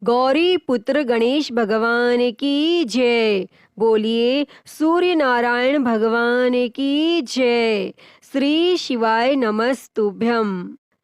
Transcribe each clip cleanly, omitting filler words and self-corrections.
गौरी पुत्र गणेश भगवान की जय। बोलिए सूर्य नारायण भगवान की जय। श्री शिवाय नमस्तुभ्यम।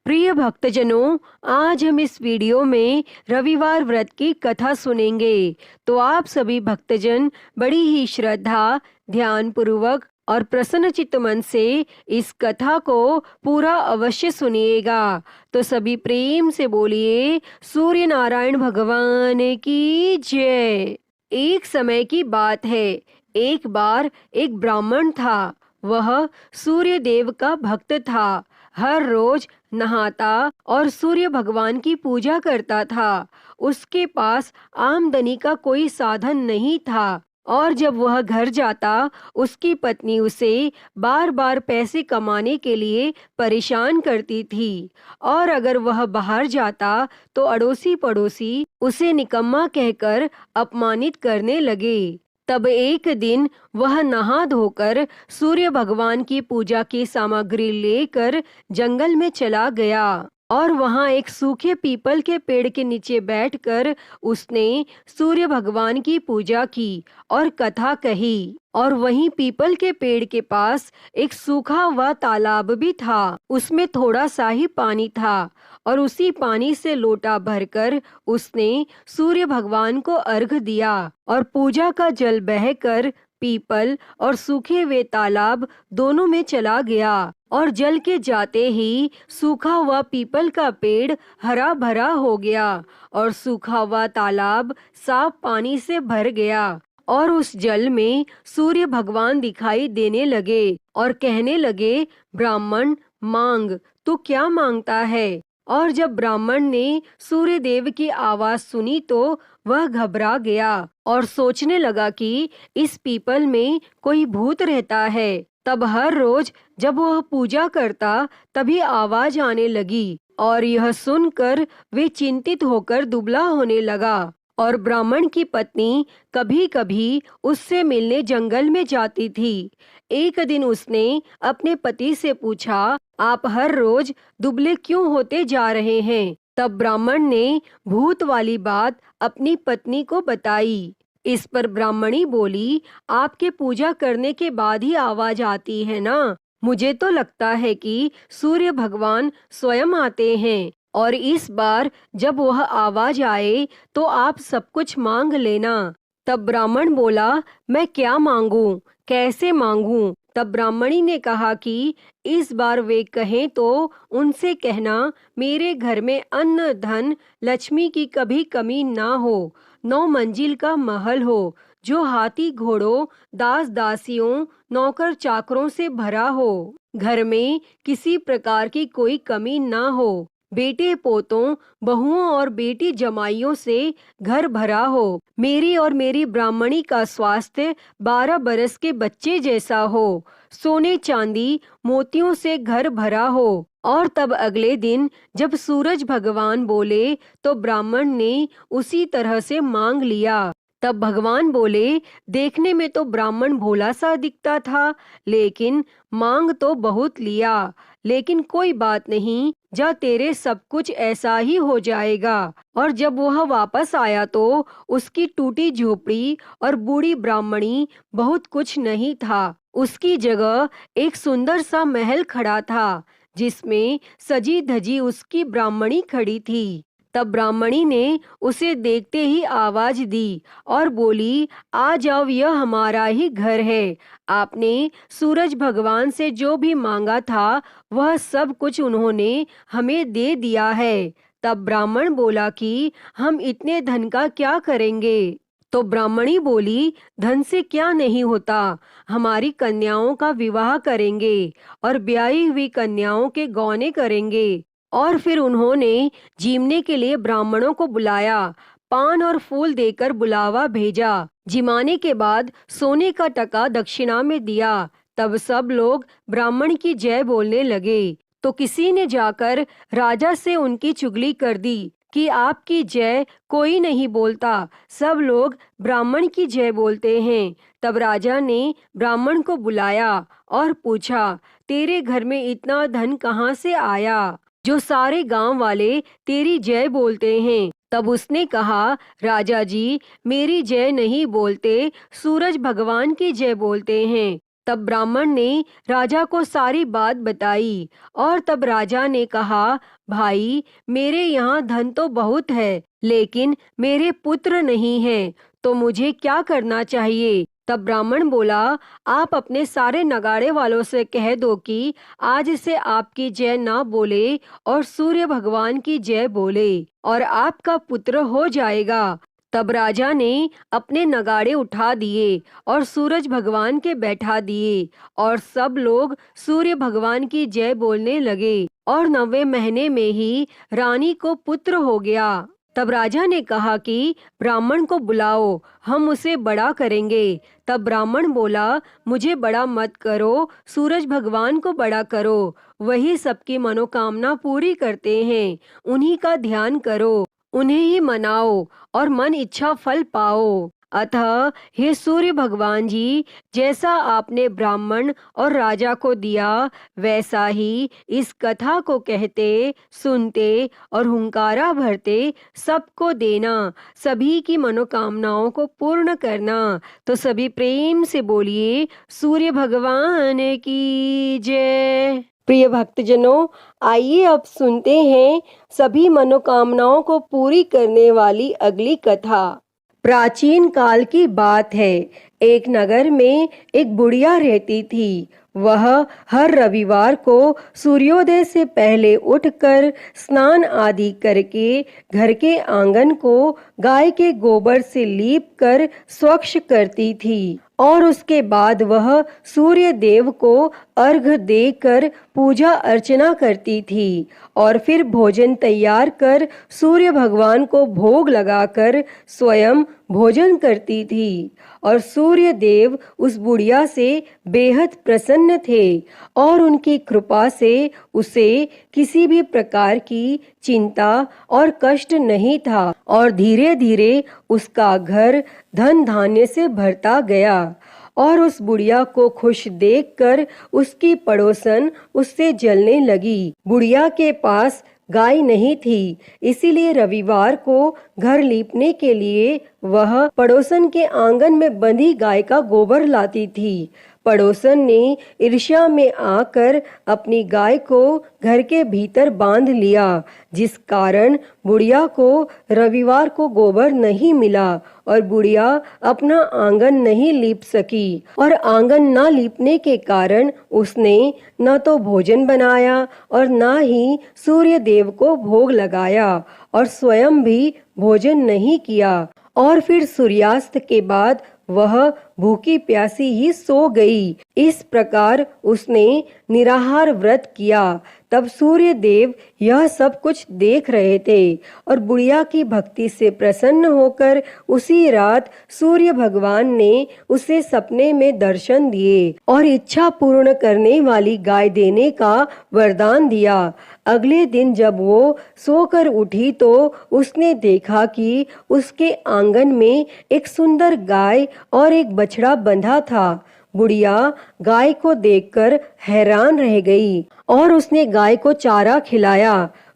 प्रिय भक्तजनों, आज हम इस वीडियो में रविवार व्रत की कथा सुनेंगे। तो आप सभी भक्तजन बड़ी ही श्रद्धा, ध्यान पूर्वक और प्रसन्नचित्त मन से इस कथा को पूरा अवश्य सुनिएगा। तो सभी प्रेम से बोलिए सूर्य नारायण भगवान की जय। एक समय की बात है, एक बार एक ब्राह्मण था। वह सूर्य देव का भक्त था। हर रोज नहाता और सूर्य भगवान की पूजा करता था। उसके पास आमदनी का कोई साधन नहीं था और जब वह घर जाता उसकी पत्नी उसे बार बार पैसे कमाने के लिए परेशान करती थी और अगर वह बाहर जाता तो अड़ोसी पड़ोसी उसे निकम्मा कहकर अपमानित करने लगे। तब एक दिन वह नहा धोकर सूर्य भगवान की पूजा की सामग्री लेकर जंगल में चला गया और वहां एक सूखे पीपल के पेड़ के नीचे बैठकर उसने सूर्य भगवान की पूजा की और कथा कही। और वहीं पीपल के पेड़ के पास एक सूखा हुआ तालाब भी था। उसमें थोड़ा सा ही पानी था और उसी पानी से लोटा भरकर उसने सूर्य भगवान को अर्घ दिया और पूजा का जल बहकर पीपल और सूखे हुए तालाब दोनों में चला गया और जल के जाते ही सूखा हुआ पीपल का पेड़ हरा भरा हो गया और सूखा हुआ तालाब साफ पानी से भर गया और उस जल में सूर्य भगवान दिखाई देने लगे और कहने लगे, ब्राह्मण मांग, तू क्या मांगता है? और जब ब्राह्मण ने सूर्य देव की आवाज सुनी तो वह घबरा गया और सोचने लगा कि इस पीपल में कोई भूत रहता है। तब हर रोज जब वह पूजा करता तभी आवाज आने लगी और यह सुनकर वे चिंतित होकर दुबला होने लगा। और ब्राह्मण की पत्नी कभी कभी उससे मिलने जंगल में जाती थी। एक दिन उसने अपने पति से पूछा, आप हर रोज दुबले क्यों होते जा रहे हैं? तब ब्राह्मण ने भूत वाली बात अपनी पत्नी को बताई। इस पर ब्राह्मणी बोली, आपके पूजा करने के बाद ही आवाज आती है ना? मुझे तो लगता है कि सूर्य भगवान स्वयं आते हैं और इस बार जब वह आवाज आए तो आप सब कुछ मांग लेना। तब ब्राह्मण बोला, मैं क्या मांगूं, कैसे मांगूं? तब ब्राह्मणी ने कहा कि इस बार वे कहें तो उनसे कहना, मेरे घर में अन्न धन लक्ष्मी की कभी कमी ना हो, 9 मंजिल का महल हो जो हाथी घोड़ों दास दासियों नौकर चाकरों से भरा हो, घर में किसी प्रकार की कोई कमी ना हो, बेटे पोतों बहुओं और बेटी जमाइयों से घर भरा हो, मेरी और मेरी ब्राह्मणी का स्वास्थ्य 12 बरस के बच्चे जैसा हो, सोने चांदी मोतियों से घर भरा हो। और तब अगले दिन जब सूरज भगवान बोले तो ब्राह्मण ने उसी तरह से मांग लिया। तब भगवान बोले, देखने में तो ब्राह्मण भोला सा दिखता था, लेकिन मांग तो बहुत लिया, लेकिन कोई बात नहीं, जा तेरे सब कुछ ऐसा ही हो जाएगा। और जब वह वापस आया तो उसकी टूटी झोपड़ी और बूढ़ी ब्राह्मणी बहुत कुछ नहीं था। उसकी जगह एक सुंदर सा महल खड़ा था जिसमें सजी धजी उसकी ब्राह्मणी खड़ी थी। तब ब्राह्मणी ने उसे देखते ही आवाज दी और बोली, आ जाओ, यह हमारा ही घर है। आपने सूरज भगवान से जो भी मांगा था वह सब कुछ उन्होंने हमें दे दिया है। तब ब्राह्मण बोला कि हम इतने धन का क्या करेंगे? तो ब्राह्मणी बोली, धन से क्या नहीं होता, हमारी कन्याओं का विवाह करेंगे और ब्याही हुई कन्याओं के गौने करेंगे। और फिर उन्होंने जीमने के लिए ब्राह्मणों को बुलाया, पान और फूल देकर बुलावा भेजा। जिमाने के बाद सोने का टका दक्षिणा में दिया। तब सब लोग ब्राह्मण की जय बोलने लगे। तो किसी ने जाकर राजा से उनकी चुगली कर दी कि आपकी जय कोई नहीं बोलता, सब लोग ब्राह्मण की जय बोलते हैं। तब राजा ने ब्राह्मण को बुलाया और पूछा, तेरे घर में इतना धन कहाँ से आया जो सारे गांव वाले तेरी जय बोलते हैं? तब उसने कहा, राजा जी, मेरी जय नहीं बोलते, सूरज भगवान की जय बोलते हैं। तब ब्राह्मण ने राजा को सारी बात बताई और तब राजा ने कहा, भाई, मेरे यहाँ धन तो बहुत है, लेकिन मेरे पुत्र नहीं हैं, तो मुझे क्या करना चाहिए? तब ब्राह्मण बोला, आप अपने सारे नगाड़े वालों से कह दो कि आज से आपकी जय ना बोले और सूर्य भगवान की जय बोले और आपका पुत्र हो जाएगा। तब राजा ने अपने नगाड़े उठा दिए और सूरज भगवान के बैठा दिए और सब लोग सूर्य भगवान की जय बोलने लगे और 9वें महीने में ही रानी को पुत्र हो गया। तब राजा ने कहा कि ब्राह्मण को बुलाओ, हम उसे बड़ा करेंगे। तब ब्राह्मण बोला, मुझे बड़ा मत करो, सूरज भगवान को बड़ा करो, वही सबकी मनोकामना पूरी करते हैं, उन्हीं का ध्यान करो, उन्हें ही मनाओ और मन इच्छा फल पाओ। अतः हे सूर्य भगवान जी, जैसा आपने ब्राह्मण और राजा को दिया, वैसा ही इस कथा को कहते, सुनते और हुंकारा भरते सबको देना, सभी की मनोकामनाओं को पूर्ण करना। तो सभी प्रेम से बोलिए, सूर्य भगवान की जय। प्रिय भक्तजनों, आइए अब सुनते हैं सभी मनोकामनाओं को पूरी करने वाली अगली कथा। प्राचीन काल की बात है। एक नगर में एक बुढ़िया रहती थी। वह हर रविवार को सूर्योदय से पहले उठकर स्नान आदि करके घर के आंगन को गाय के गोबर से लीप कर स्वच्छ करती थी और उसके बाद वह सूर्य देव को अर्घ्य देकर पूजा अर्चना करती थी और फिर भोजन तैयार कर सूर्य भगवान को भोग लगाकर स्वयं भोजन करती थी। और सूर्य देव उस बुढ़िया से बेहद प्रसन्न थे और उनकी कृपा से उसे किसी भी प्रकार की चिंता और कष्ट नहीं था और धीरे धीरे उसका घर धन धान्य से भरता गया। और उस बुढ़िया को खुश देखकर उसकी पड़ोसन उससे जलने लगी। बुढ़िया के पास गाय नहीं थी, इसीलिए रविवार को घर लीपने के लिए वह पड़ोसन के आंगन में बंधी गाय का गोबर लाती थी। पड़ोसन ने ईर्ष्या में आकर अपनी गाय को घर के भीतर बांध लिया, जिस कारण बुढ़िया को रविवार को गोबर नहीं मिला और बुढ़िया अपना आंगन नहीं लीप सकी। और आंगन ना लीपने के कारण उसने न तो भोजन बनाया और न ही सूर्य देव को भोग लगाया और स्वयं भी भोजन नहीं किया। और फिर सूर्यास्त के बाद वह भूखी प्यासी ही सो गई। इस प्रकार उसने निराहार व्रत किया। तब सूर्य देव यह सब कुछ देख रहे थे और बुढ़िया की भक्ति से प्रसन्न होकर उसी रात सूर्य भगवान ने उसे सपने में दर्शन दिए और इच्छा पूर्ण करने वाली गाय देने का वरदान दिया। अगले दिन जब वो सोकर उठी तो उसने देखा कि उसके आंगन में एक सुंदर गाय और एक बछड़ा बंधा था। बुढ़िया गाय को देखकर हैरान रह गई और उसने गाय को चारा खिलाया।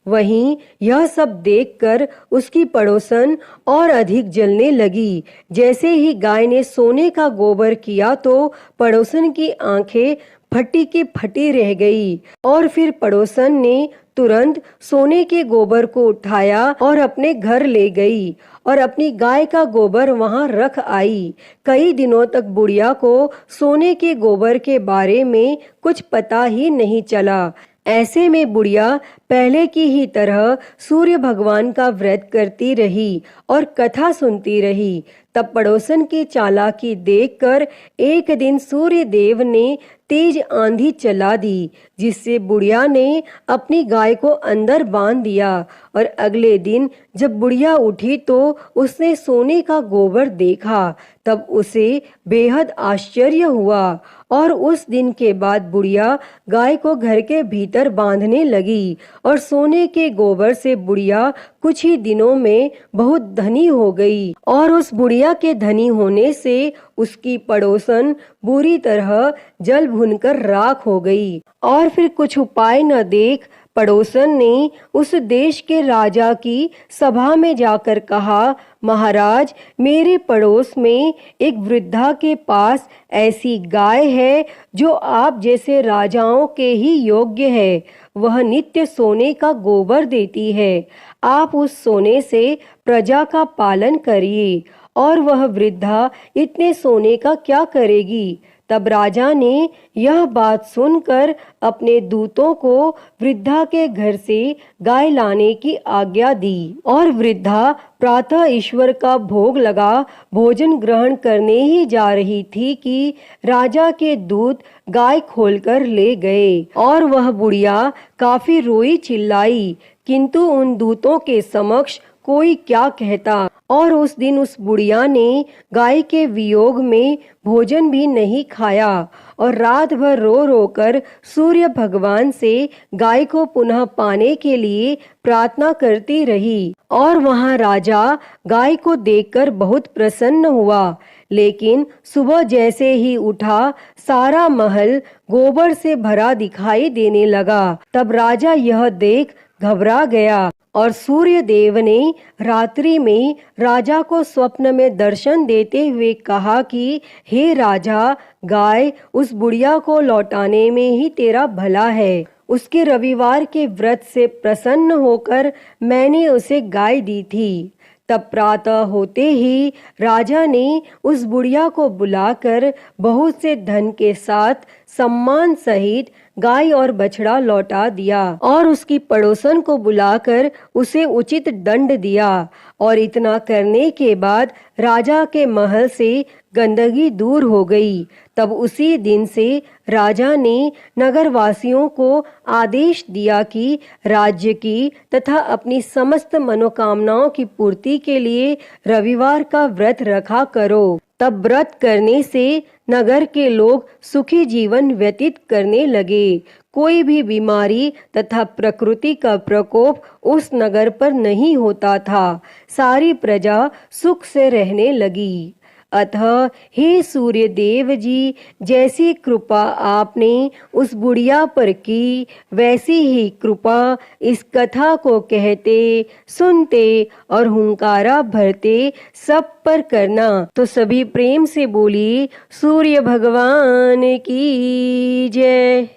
वहीं यह सब देखकर उसकी पड़ोसन और अधिक जलने लगी। जैसे ही गाय ने सोने का गोबर किया तो पड़ोसन की आंखें फटी की फटी रह गई और फिर पड़ोसन ने तुरंत सोने के गोबर को उठाया और अपने घर ले गई और अपनी गाय का गोबर वहां रख आई। कई दिनों तक बुढ़िया को सोने के गोबर के बारे में कुछ पता ही नहीं चला। ऐसे में बुढ़िया पहले की ही तरह सूर्य भगवान का व्रत करती रही और कथा सुनती रही। तब पड़ोसन की चालाकी देखकर एक दिन सूर्य देव ने तेज आंधी चला दी, जिससे बुढ़िया ने अपनी गाय को अंदर बांध दिया। और अगले दिन जब बुढ़िया उठी तो उसने सोने का गोबर देखा। तब उसे बेहद आश्चर्य हुआ और उस दिन के बाद बुढ़िया गाय को घर के भीतर बांधने लगी और सोने के गोबर से बुढ़िया कुछ ही दिनों में बहुत धनी हो गई। और उस बुढ़िया के धनी होने से उसकी पड़ोसन बुरी तरह जल भुनकर राख हो गई। और फिर कुछ उपाय न देख पड़ोसन ने उस देश के राजा की सभा में जाकर कहा, महाराज, मेरे पड़ोस में एक वृद्धा के पास ऐसी गाय है जो आप जैसे राजाओं के ही योग्य है। वह नित्य सोने का गोबर देती है। आप उस सोने से प्रजा का पालन करिए। और वह वृद्धा इतने सोने का क्या करेगी? तब राजा ने यह बात सुनकर अपने दूतों को वृद्धा के घर से गाय लाने की आज्ञा दी। और वृद्धा प्रातः ईश्वर का भोग लगा भोजन ग्रहण करने ही जा रही थी कि राजा के दूत गाय खोलकर ले गए। और वह बुढ़िया काफी रोई चिल्लाई, किंतु उन दूतों के समक्ष कोई क्या कहता। और उस दिन उस बुढ़िया ने गाय के वियोग में भोजन भी नहीं खाया और रात भर रो रो कर सूर्य भगवान से गाय को पुनः पाने के लिए प्रार्थना करती रही। और वहां राजा गाय को देखकर बहुत प्रसन्न हुआ। लेकिन सुबह जैसे ही उठा, सारा महल गोबर से भरा दिखाई देने लगा। तब राजा यह देख घबरा गया और सूर्य देव ने रात्रि में राजा को स्वप्न में दर्शन देते हुए कहा कि हे राजा, गाय उस बुढ़िया को लौटाने में ही तेरा भला है। उसके रविवार के व्रत से प्रसन्न होकर मैंने उसे गाय दी थी। तब प्रातः होते ही राजा ने उस बुढ़िया को बुलाकर बहुत से धन के साथ सम्मान सहित गाय और बछड़ा लौटा दिया और उसकी पड़ोसन को बुलाकर उसे उचित दंड दिया। और इतना करने के बाद राजा के महल से गंदगी दूर हो गई। तब उसी दिन से राजा ने नगरवासियों को आदेश दिया कि राज्य की तथा अपनी समस्त मनोकामनाओं की पूर्ति के लिए रविवार का व्रत रखा करो। तब व्रत करने से नगर के लोग सुखी जीवन व्यतीत करने लगे। कोई भी बीमारी तथा प्रकृति का प्रकोप उस नगर पर नहीं होता था। सारी प्रजा सुख से रहने लगी। अतः हे सूर्य देव जी, जैसी कृपा आपने उस बुढ़िया पर की, वैसी ही कृपा इस कथा को कहते, सुनते और हुंकारा भरते सब पर करना। तो सभी प्रेम से बोलिए सूर्य भगवान की जय।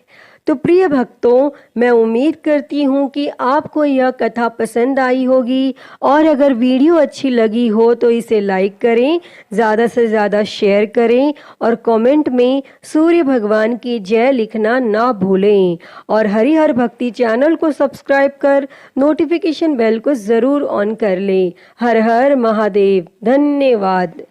तो प्रिय भक्तों, मैं उम्मीद करती हूँ कि आपको यह कथा पसंद आई होगी और अगर वीडियो अच्छी लगी हो तो इसे लाइक करें, ज़्यादा से ज़्यादा शेयर करें और कमेंट में सूर्य भगवान की जय लिखना ना भूलें। और हरिहर भक्ति चैनल को सब्सक्राइब कर नोटिफिकेशन बेल को ज़रूर ऑन कर लें। हर हर महादेव। धन्यवाद।